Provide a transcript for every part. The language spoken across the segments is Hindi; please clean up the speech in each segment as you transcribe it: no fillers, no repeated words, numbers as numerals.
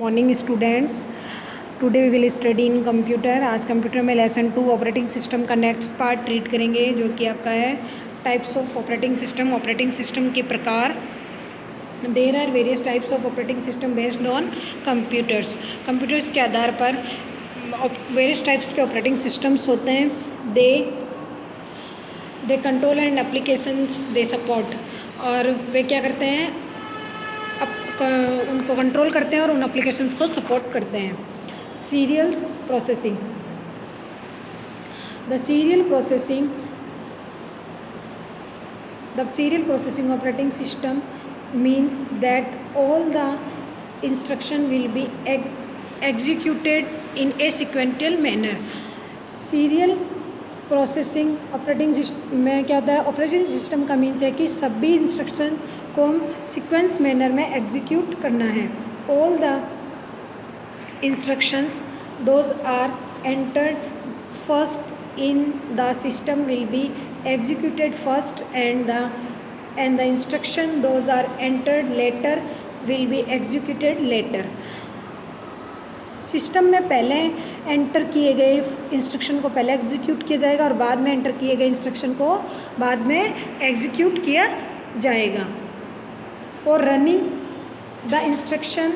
Morning students, today we will study in computer. आज कंप्यूटर में लेसन 2 ऑपरेटिंग सिस्टम का नेक्स्ट पार्ट ट्रीट करेंगे, जो कि आपका है types of operating system. Operating system के प्रकार, there are various types of operating system based on computers. Computers के आधार पर वेरियस टाइप्स के ऑपरेटिंग सिस्टम्स होते हैं। They control and applications they support, और वे क्या करते हैं, उनको कंट्रोल करते हैं और उन एप्लीकेशंस को सपोर्ट करते हैं। Serials processing, the serial processing operating system means that all the instruction will be executed in a sequential manner। Serial processing operating system में क्या होता है, ऑपरेटिंग सिस्टम का मीन्स है कि सभी इंस्ट्रक्शन को हम सीक्वेंस मैनर में एग्जीक्यूट करना है। All the instructions those are entered first in the system will be executed first, and the instruction those are entered later will be executed later. System में पहले एंटर किए गए इंस्ट्रक्शन को पहले एग्जीक्यूट किया जाएगा और बाद में एंटर किए गए इंस्ट्रक्शन को बाद में एग्जीक्यूट किया जाएगा। For running the instruction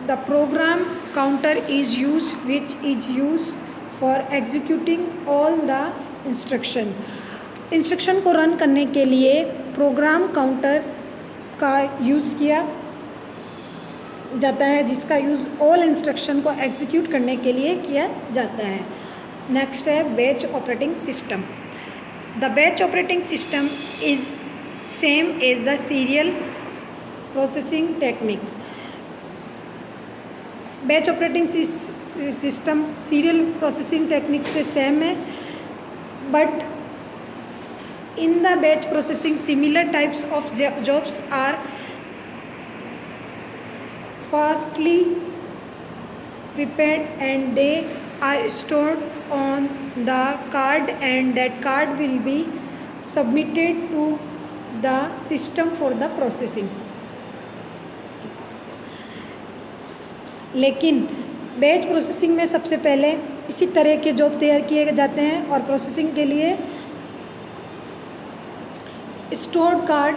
the program counter is use which is use for executing all the instruction को रन करने के लिए प्रोग्राम काउंटर का यूज़ किया जाता है, जिसका यूज़ ऑल इंस्ट्रक्शन को एग्जीक्यूट करने के लिए किया जाता है। नेक्स्ट है batch operating system. The batch operating system is same as the serial processing technique. Batch operating system serial processing technique से सेम है, but in the batch processing similar types of jobs are fastly prepared and they are stored on the card, and that card will be submitted to the system for the processing। लेकिन बैच प्रोसेसिंग में सबसे पहले इसी तरह के जॉब तैयार किए जाते हैं और प्रोसेसिंग के लिए स्टोर्ड कार्ड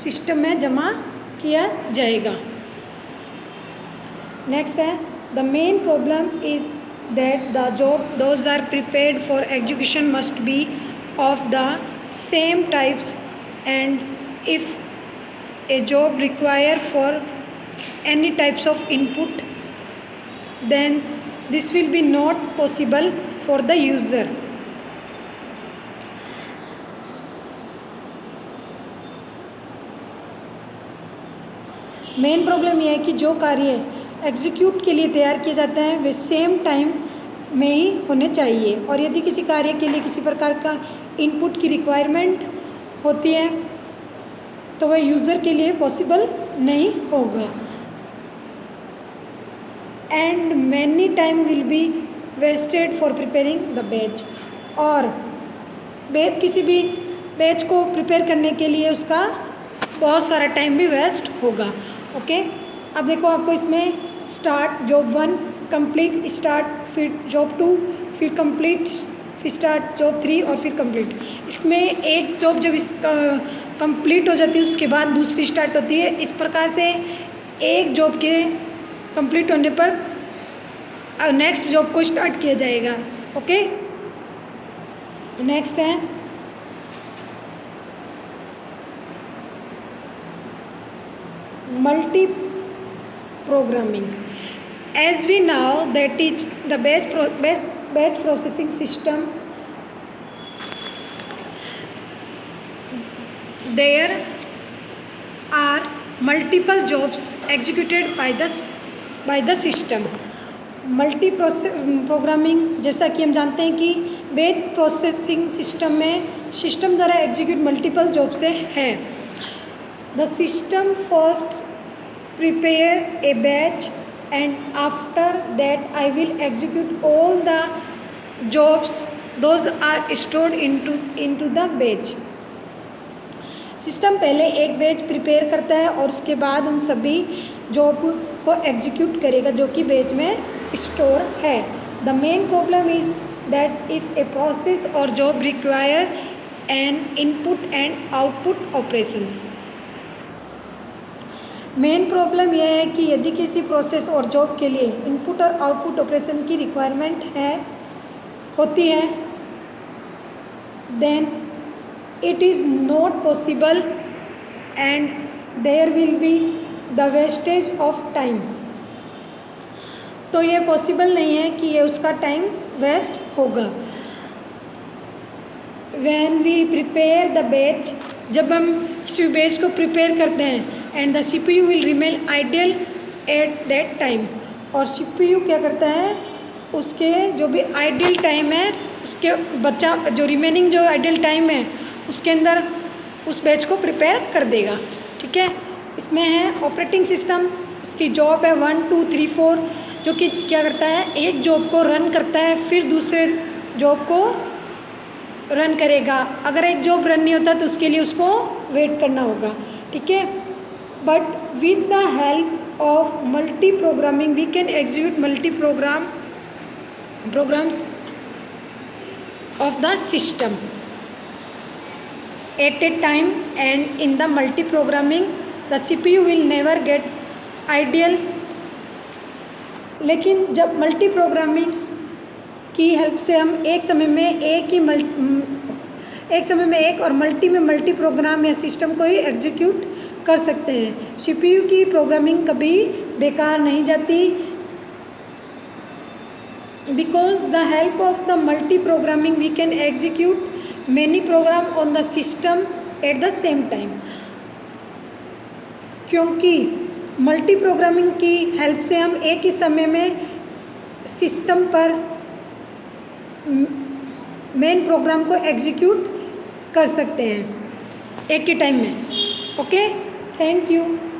सिस्टम में जमा किया जाएगा। नेक्स्ट है the main problem is that the job those are prepared for execution must be of the same types, and if a job require for any types of input then this will be not possible for the user. Main problem यह है कि जो कार्य एग्जीक्यूट के लिए तैयार किए जाते हैं वे सेम टाइम में ही होने चाहिए, और यदि किसी कार्य के लिए किसी प्रकार का इनपुट की रिक्वायरमेंट होती है तो वह यूज़र के लिए पॉसिबल नहीं होगा। And many time will be wasted for preparing the batch, और किसी भी बैच को प्रिपेयर करने के लिए उसका बहुत सारा टाइम भी वेस्ट होगा। ओके, अब देखो आपको इसमें स्टार्ट जॉब 1, कंप्लीट स्टार्ट, फिर जॉब 2, फिर कंप्लीट, फिर स्टार्ट जॉब 3 और फिर कंप्लीट। इसमें एक जॉब जब कंप्लीट हो जाती है उसके बाद दूसरी स्टार्ट होती है। इस प्रकार से एक जॉब के कंप्लीट होने पर नेक्स्ट जॉब को स्टार्ट किया जाएगा। ओके, नेक्स्ट है multi programming. As we know that is the batch processing system, there are multiple jobs executed by the system। Multi programming, जैसा कि हम जानते हैं कि बैच प्रोसेसिंग सिस्टम में सिस्टम द्वारा एग्जीक्यूट मल्टीपल जॉब से है। The system first prepare a batch, and after that I will execute all the jobs those are stored into the batch। System पहले एक बैच प्रिपेयर करता है और उसके बाद उन सभी जॉब को एग्जीक्यूट करेगा जो कि बेच में स्टोर है। The main problem is that if a process और job require an input and output operations. Main problem यह है कि यदि किसी प्रोसेस और जॉब के लिए इनपुट और आउटपुट ऑपरेशन की रिक्वायरमेंट होती है, then it is not possible and there will be the wastage of time. तो ये पॉसिबल नहीं है कि ये उसका टाइम वेस्ट होगा। When we prepare the batch, जब हम किसी बैच को प्रिपेयर करते हैं, and the CPU will remain ideal at that time, और CPU क्या करता है, उसके जो भी आइडियल टाइम है उसके बचा जो रिमेनिंग जो आइडियल टाइम है उसके अंदर उस बैच को प्रिपेयर कर देगा। ठीक है, इसमें है ऑपरेटिंग सिस्टम, उसकी जॉब है 1 2 3 4, जो कि क्या करता है, एक जॉब को रन करता है फिर दूसरे जॉब को रन करेगा। अगर एक जॉब रन नहीं होता तो उसके लिए उसको वेट करना होगा। ठीक है, but with the help of multi programming we can execute multi programs of the system at a time, and in the multi programming the CPU will never get ideal। लेकिन जब मल्टी प्रोग्रामिंग की हेल्प से हम एक समय में एक और मल्टी में मल्टी प्रोग्राम या सिस्टम को ही एग्जीक्यूट कर सकते हैं। CPU की प्रोग्रामिंग कभी बेकार नहीं जाती, because the help of the multi programming we can execute many program on the system at the same time। क्योंकि मल्टी प्रोग्रामिंग की हेल्प से हम एक ही समय में सिस्टम पर मेन प्रोग्राम को एग्जीक्यूट कर सकते हैं एक ही टाइम में। Okay, thank you.